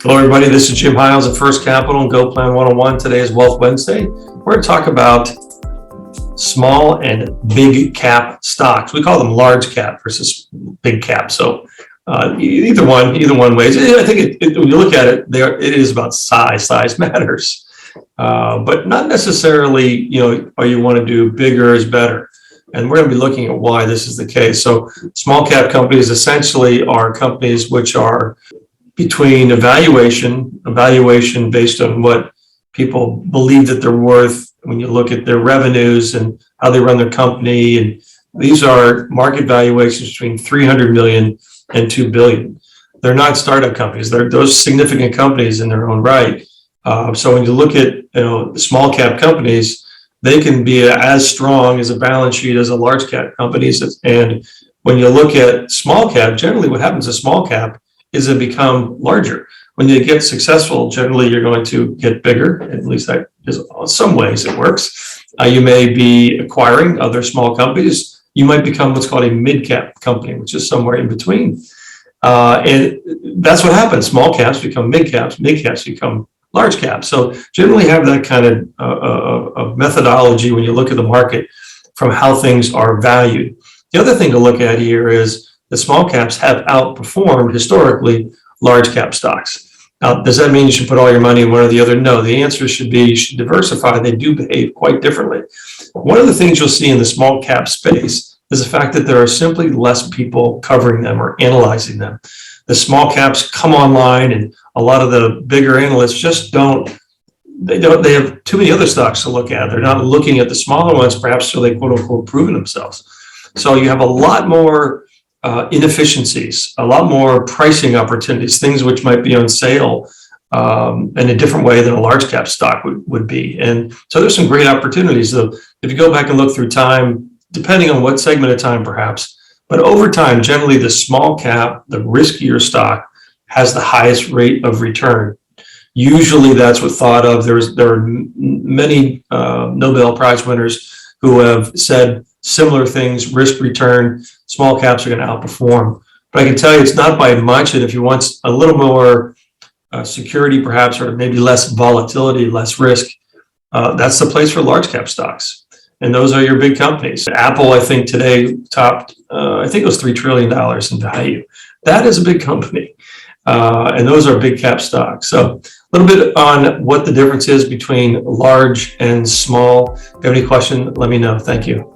Hello, everybody. This is Jim Hiles at First Capital and Go Plan 101. Today is Wealth Wednesday. We're going to talk about small and big cap stocks. We call them large cap versus big cap. So either one ways. I think when you look at it, it is about size. Size matters, but not necessarily. Or you want to do bigger is better. And we're going to be looking at why this is the case. So small cap companies essentially are companies which are between evaluation based on what people believe that they're worth when you look at their revenues and how they run their company. And these are market valuations between 300 million and 2 billion. They're not startup companies. They're those significant companies in their own right. So when you look at the small cap companies, they can be as strong as a balance sheet as a large cap companies. And when you look at small cap, generally what happens to small cap is it become larger. When you get successful, generally you're going to get bigger. At least that is in some ways it works. You may be acquiring other small companies. You might become what's called a mid-cap company, which is somewhere in between. And that's what happens. Small caps become mid-caps become large caps. So generally have that kind of methodology when you look at the market from how things are valued. The other thing to look at here is the small caps have outperformed historically large cap stocks. Now, does that mean you should put all your money in one or the other? No, the answer should be you should diversify. They do behave quite differently. One of the things you'll see in the small cap space is the fact that there are simply less people covering them or analyzing them. The small caps come online and a lot of the bigger analysts just they have too many other stocks to look at. They're not looking at the smaller ones, perhaps so they quote unquote proven themselves. So you have a lot more inefficiencies, a lot more pricing opportunities, things which might be on sale in a different way than a large cap stock would be. And so there's some great opportunities. So if you go back and look through time, depending on what segment of time perhaps, but over time, generally the small cap, the riskier stock has the highest rate of return. Usually that's what's thought of. There are many Nobel Prize winners who have said similar things, risk return, small caps are going to outperform. But I can tell you it's not by much. And if you want a little more security perhaps, or maybe less volatility, less risk, that's the place for large cap stocks. And those are your big companies. Apple, I think today topped, I think it was $3 trillion in value. That is a big company. And those are big cap stocks. So a little bit on what the difference is between large and small. If you have any question, let me know. Thank you.